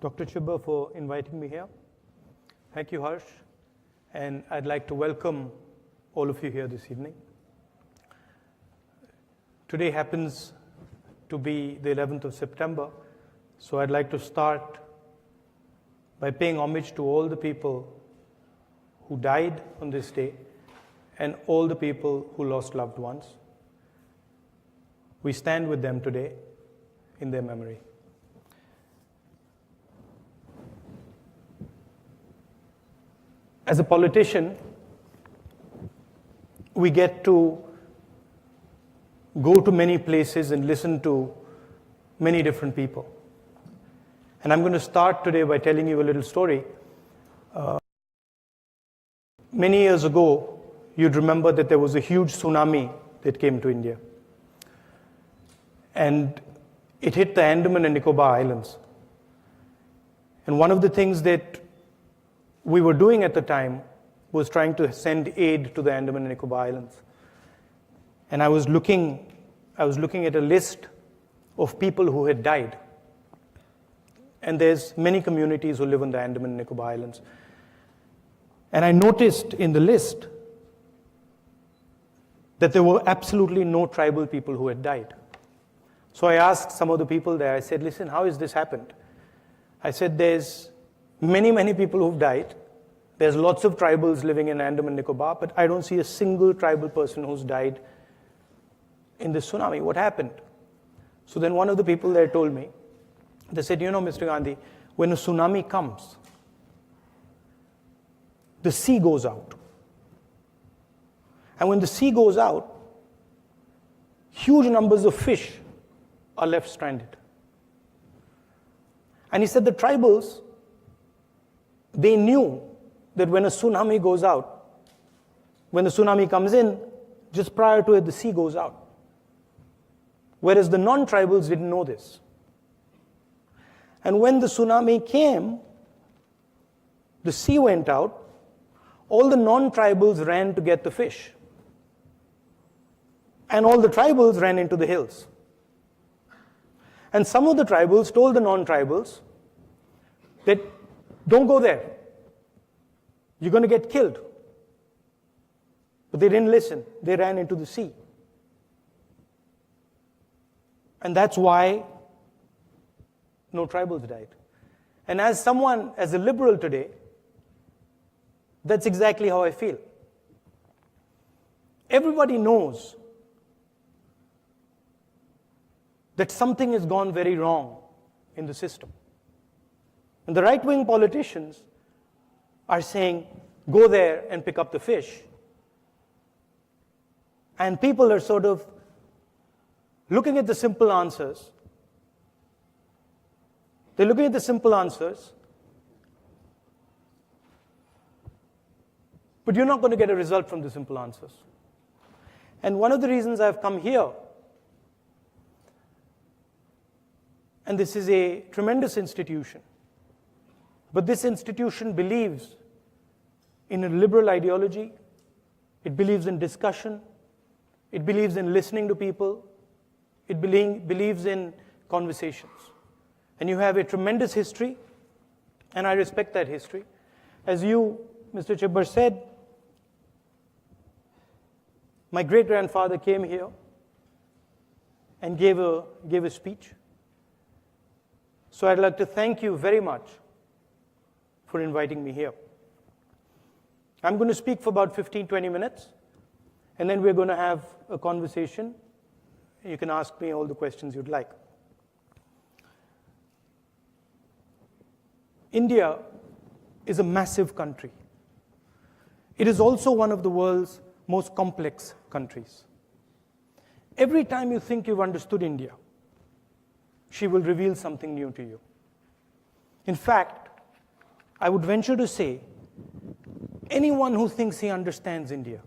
Dr. Chibber for inviting me here. Thank you, Harsh. And I'd like to welcome all of you here this evening. Today happens to be the 11th of September, so I'd like to start by paying homage to all the people who died on this day and all the people who lost loved ones. We stand with them today in their memory. As a politician, we get to go to many places and listen to many different people. And I'm going to start today by telling you a little story. Many years ago, you'd remember that there was a huge tsunami that came to India. And it hit the Andaman and Nicobar Islands. And one of the things that we were doing at the time was trying to send aid to the Andaman and Nicobar Islands. And I was looking at a list of people who had died. And there's many communities who live on the Andaman and Nicobar Islands. And I noticed in the list that there were absolutely no tribal people who had died. So I asked some of the people there, I said, listen, how has this happened? I said, there's many people who've died. There's lots of tribals living in Andaman and Nicobar, but I don't see a single tribal person who's died in this tsunami. What happened? So then one of the people there told me, they said, you know, Mr. Gandhi, when a tsunami comes, the sea goes out. And when the sea goes out, huge numbers of fish are left stranded. And he said the tribals, they knew that when a tsunami goes out, when the tsunami comes in, just prior to it, the sea goes out. Whereas the non-tribals didn't know this. And when the tsunami came, the sea went out, all the non-tribals ran to get the fish. And all the tribals ran into the hills. And some of the tribals told the non-tribals that don't go there. You're going to get killed. But they didn't listen. They ran into the sea. And that's why no tribals died. And as a liberal today, that's exactly how I feel. Everybody knows that something has gone very wrong in the system. And the right-wing politicians are saying, go there and pick up the fish. And people are sort of looking at the simple answers. They're looking at the simple answers, but you're not going to get a result from the simple answers. And one of the reasons I've come here, and this is a tremendous institution, but this institution believes in a liberal ideology. It believes in discussion. It believes in listening to people. It believes in conversations. And you have a tremendous history, and I respect that history. As you, Mr. Chibber, said, my great-grandfather came here and gave a speech. So I'd like to thank you very much for inviting me here. I'm going to speak for about 15-20 minutes, and then we're going to have a conversation. You can ask me all the questions you'd like. India is a massive country. It is also one of the world's most complex countries. Every time you think you've understood India, she will reveal something new to you. In fact, I would venture to say, anyone who thinks he understands India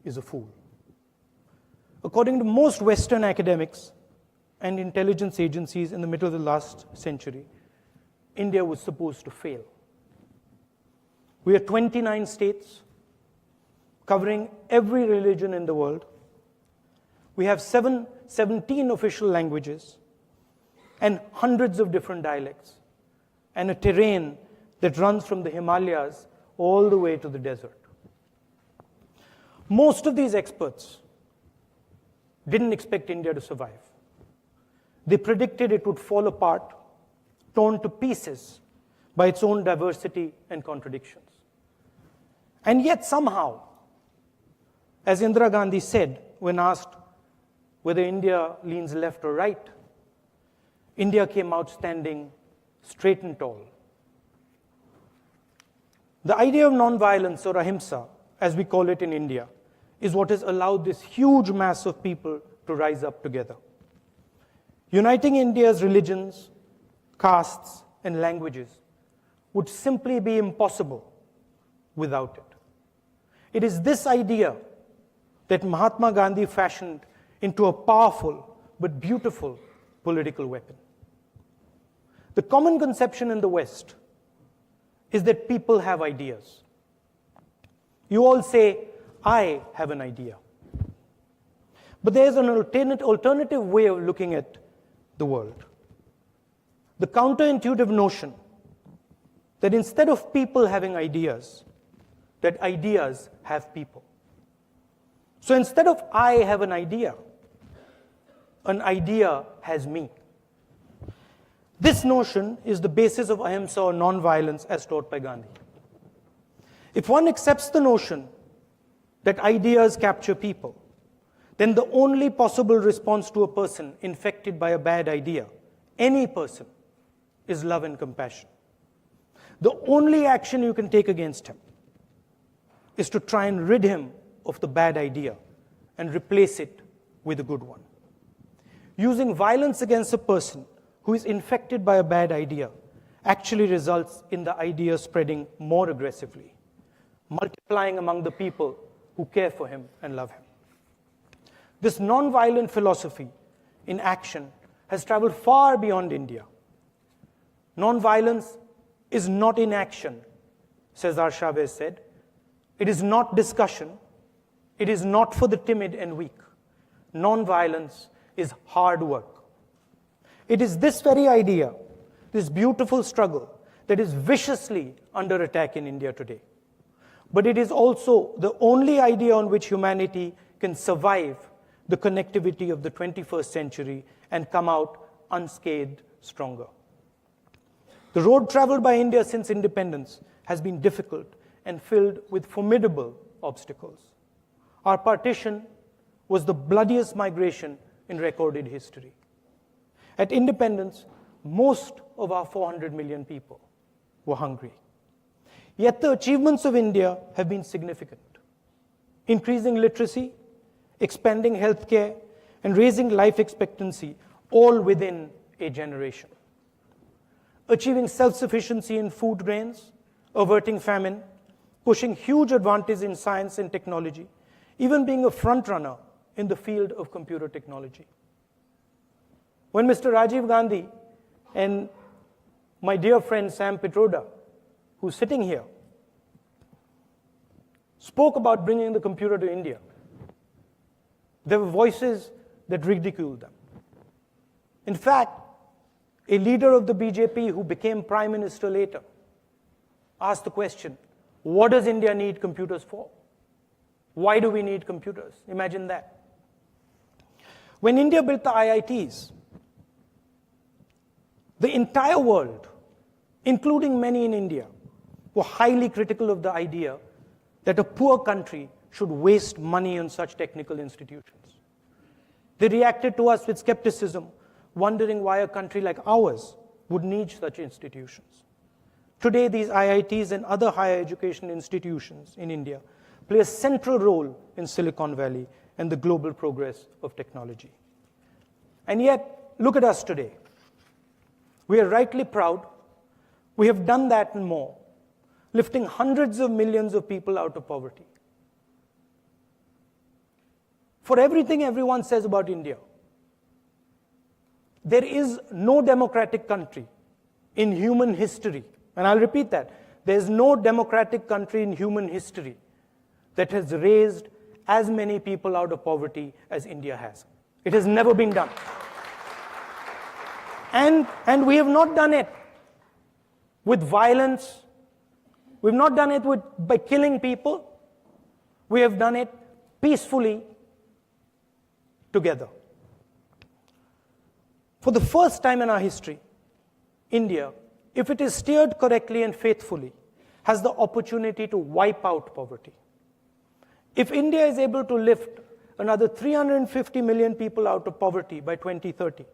is a fool. According to most Western academics and intelligence agencies in the middle of the last century, India was supposed to fail. We are 29 states, covering every religion in the world. We have 17 official languages and hundreds of different dialects. and a terrain that runs from the Himalayas all the way to the desert. Most of these experts didn't expect India to survive. They predicted it would fall apart, torn to pieces by its own diversity and contradictions. And yet somehow, as Indira Gandhi said when asked whether India leans left or right, India came out standing straight and tall. The idea of non-violence, or ahimsa, as we call it in India, is what has allowed this huge mass of people to rise up together. Uniting India's religions, castes, and languages would simply be impossible without it. It is this idea that Mahatma Gandhi fashioned into a powerful but beautiful political weapon. The common conception in the West is that people have ideas. You all say, I have an idea. But there's an alternative way of looking at the world. The counterintuitive notion that instead of people having ideas, that ideas have people. So instead of I have an idea has me. This notion is the basis of ahimsa, or non-violence, as taught by Gandhi. If one accepts the notion that ideas capture people, then the only possible response to a person infected by a bad idea, any person, is love and compassion. The only action you can take against him is to try and rid him of the bad idea and replace it with a good one. Using violence against a person who is infected by a bad idea actually results in the idea spreading more aggressively, multiplying among the people who care for him and love him. This non-violent philosophy in action has traveled far beyond India. Non-violence is not inaction, Cesar Chavez said. It is not discussion. It is not for the timid and weak. Non-violence is hard work. It is this very idea, this beautiful struggle, that is viciously under attack in India today. But it is also the only idea on which humanity can survive the connectivity of the 21st century and come out unscathed stronger. The road traveled by India since independence has been difficult and filled with formidable obstacles. Our partition was the bloodiest migration in recorded history. At independence, most of our 400 million people were hungry. Yet the achievements of India have been significant. Increasing literacy, expanding healthcare, and raising life expectancy, all within a generation. Achieving self-sufficiency in food grains, averting famine, pushing huge advances in science and technology, even being a front-runner in the field of computer technology. When Mr. Rajiv Gandhi and my dear friend Sam Pitroda, who's sitting here, spoke about bringing the computer to India, there were voices that ridiculed them. In fact, a leader of the BJP who became prime minister later asked the question, what does India need computers for? Why do we need computers? Imagine that. When India built the IITs, the entire world, including many in India, were highly critical of the idea that a poor country should waste money on such technical institutions. They reacted to us with skepticism, wondering why a country like ours would need such institutions. Today, these IITs and other higher education institutions in India play a central role in Silicon Valley and the global progress of technology. And yet, look at us today. We are rightly proud. We have done that and more, lifting hundreds of millions of people out of poverty. For everything everyone says about India, there is no democratic country in human history, and I'll repeat that, there is no democratic country in human history that has raised as many people out of poverty as India has. It has never been done. And we have not done it with violence. We've not done it by killing people. We have done it peacefully together. For the first time in our history, India, if it is steered correctly and faithfully, has the opportunity to wipe out poverty. If India is able to lift another 350 million people out of poverty by 2030,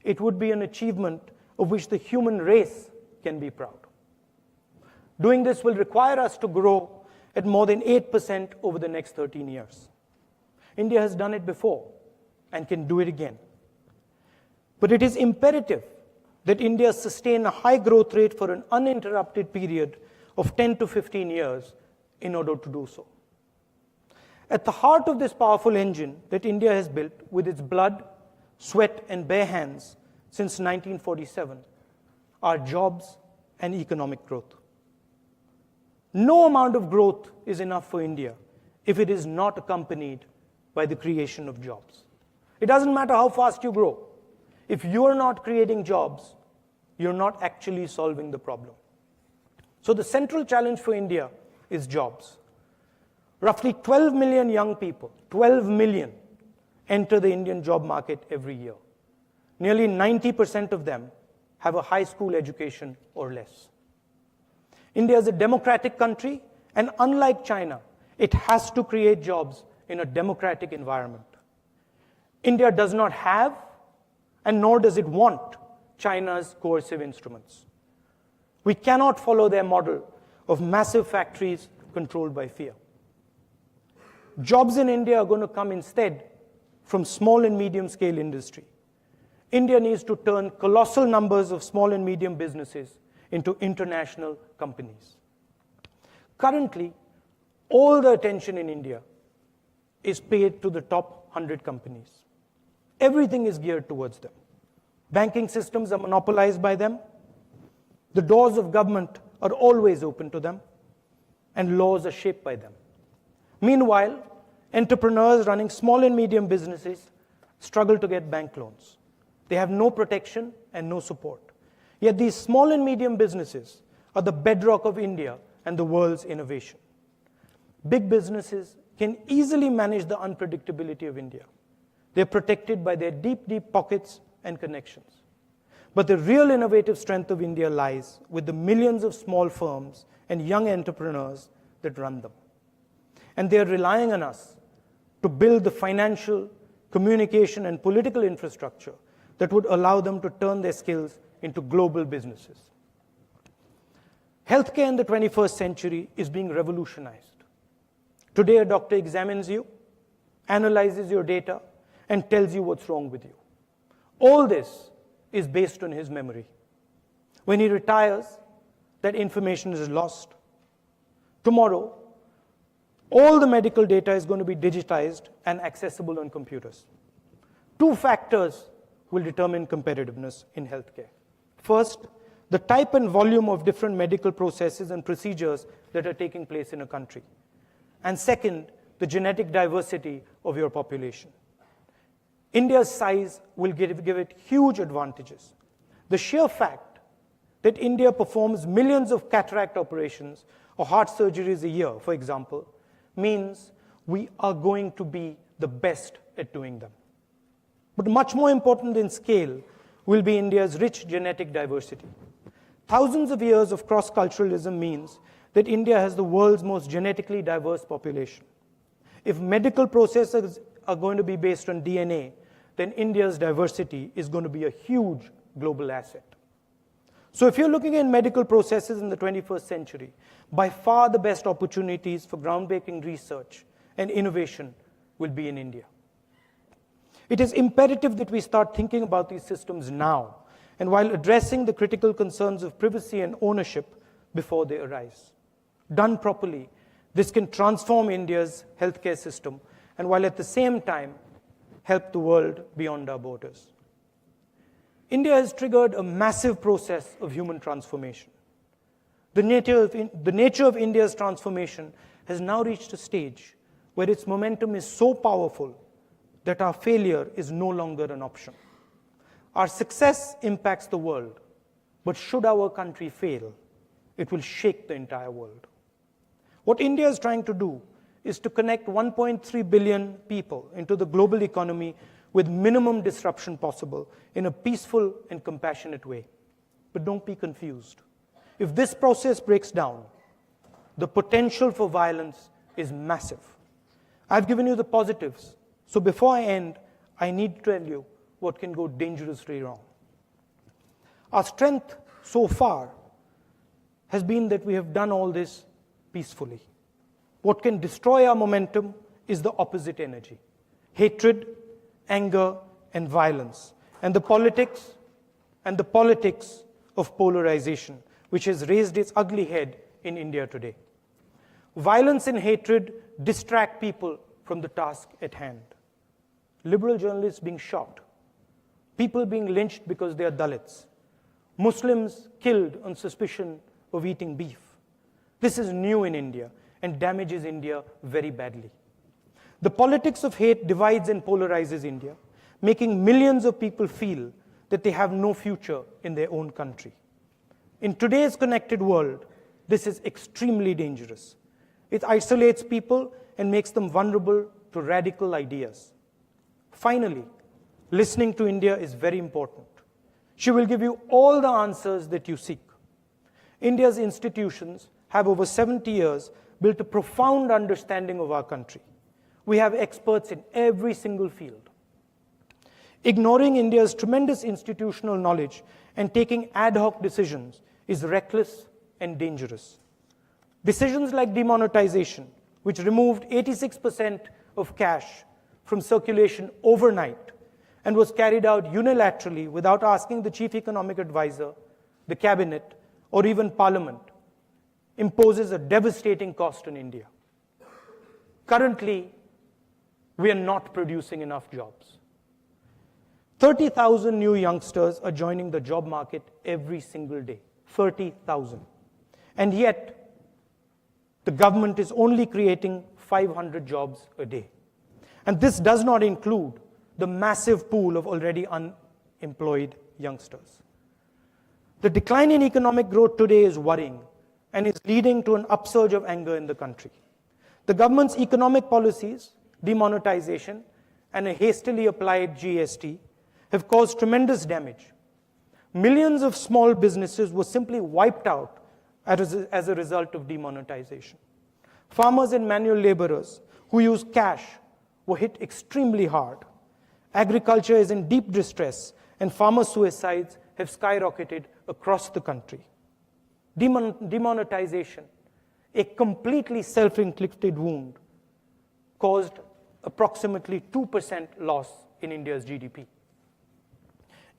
it would be an achievement of which the human race can be proud. Doing this will require us to grow at more than 8% over the next 13 years. India has done it before and can do it again. But it is imperative that India sustain a high growth rate for an uninterrupted period of 10 to 15 years in order to do so. At the heart of this powerful engine that India has built with its blood, sweat, and bare hands since 1947 are jobs and economic growth. No amount of growth is enough for India if it is not accompanied by the creation of jobs. It doesn't matter how fast you grow. If you're not creating jobs, you're not actually solving the problem. So the central challenge for India is jobs. Roughly 12 million young people, 12 million, enter the Indian job market every year. Nearly 90% of them have a high school education or less. India is a democratic country, and unlike China, it has to create jobs in a democratic environment. India does not have, and nor does it want, China's coercive instruments. We cannot follow their model of massive factories controlled by fear. Jobs in India are going to come instead from small and medium scale industry. India needs to turn colossal numbers of small and medium businesses into international companies. Currently, all the attention in India is paid to the top 100 companies. Everything is geared towards them. Banking systems are monopolized by them. The doors of government are always open to them, and laws are shaped by them. Meanwhile, entrepreneurs running small and medium businesses struggle to get bank loans. They have no protection and no support. Yet these small and medium businesses are the bedrock of India and the world's innovation. Big businesses can easily manage the unpredictability of India. They're protected by their deep, deep pockets and connections. But the real innovative strength of India lies with the millions of small firms and young entrepreneurs that run them. And they're relying on us to build the financial, communication, and political infrastructure that would allow them to turn their skills into global businesses. Healthcare in the 21st century is being revolutionized. Today, a doctor examines you, analyzes your data, and tells you what's wrong with you. All this is based on his memory. When he retires, that information is lost. Tomorrow, all the medical data is going to be digitized and accessible on computers. Two factors will determine competitiveness in healthcare. First, the type and volume of different medical processes and procedures that are taking place in a country. And second, the genetic diversity of your population. India's size will give it huge advantages. The sheer fact that India performs millions of cataract operations or heart surgeries a year, for example, means we are going to be the best at doing them. But much more important than scale will be India's rich genetic diversity. Thousands of years of cross-culturalism means that India has the world's most genetically diverse population. If medical processes are going to be based on DNA, then India's diversity is going to be a huge global asset. So if you're looking at medical processes in the 21st century, by far the best opportunities for groundbreaking research and innovation will be in India. It is imperative that we start thinking about these systems now, and while addressing the critical concerns of privacy and ownership before they arise. Done properly, this can transform India's healthcare system, and while at the same time, help the world beyond our borders. India has triggered a massive process of human transformation. The nature of India's transformation has now reached a stage where its momentum is so powerful that our failure is no longer an option. Our success impacts the world, But should our country fail, it will shake the entire world. What India is trying to do is to connect 1.3 billion people into the global economy with minimum disruption possible in a peaceful and compassionate way. But don't be confused. If this process breaks down, the potential for violence is massive. I've given you the positives. So before I end, I need to tell you what can go dangerously wrong. Our strength so far has been that we have done all this peacefully. What can destroy our momentum is the opposite energy: hatred, anger, and violence, and the politics of polarization, which has raised its ugly head in India today. Violence and hatred distract people from the task at hand. Liberal journalists being shot, people being lynched because they are Dalits, Muslims killed on suspicion of eating beef. This is new in India and damages India very badly. The politics of hate divides and polarizes India, making millions of people feel that they have no future in their own country. In today's connected world, this is extremely dangerous. It isolates people and makes them vulnerable to radical ideas. Finally, listening to India is very important. She will give you all the answers that you seek. India's institutions have over 70 years built a profound understanding of our country. We have experts in every single field. Ignoring India's tremendous institutional knowledge and taking ad hoc decisions is reckless and dangerous. Decisions like demonetization, which removed 86% of cash from circulation overnight and was carried out unilaterally without asking the chief economic advisor, the cabinet, or even parliament, imposes a devastating cost on India. Currently, we are not producing enough jobs. 30,000 new youngsters are joining the job market every single day. 30,000. And yet, the government is only creating 500 jobs a day. And this does not include the massive pool of already unemployed youngsters. The decline in economic growth today is worrying and is leading to an upsurge of anger in the country. The government's economic policies, demonetization, and a hastily applied GST have caused tremendous damage. Millions of small businesses were simply wiped out as a result of demonetization. Farmers and manual laborers who use cash were hit extremely hard. Agriculture is in deep distress, and farmer suicides have skyrocketed across the country. Demonetization, a completely self-inflicted wound, caused approximately 2% loss in India's GDP.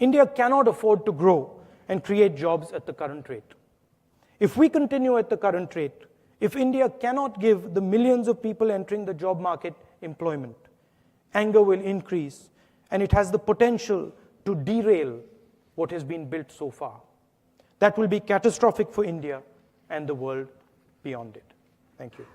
India cannot afford to grow and create jobs at the current rate. If we continue at the current rate, if India cannot give the millions of people entering the job market employment, anger will increase, and it has the potential to derail what has been built so far. That will be catastrophic for India and the world beyond it. Thank you.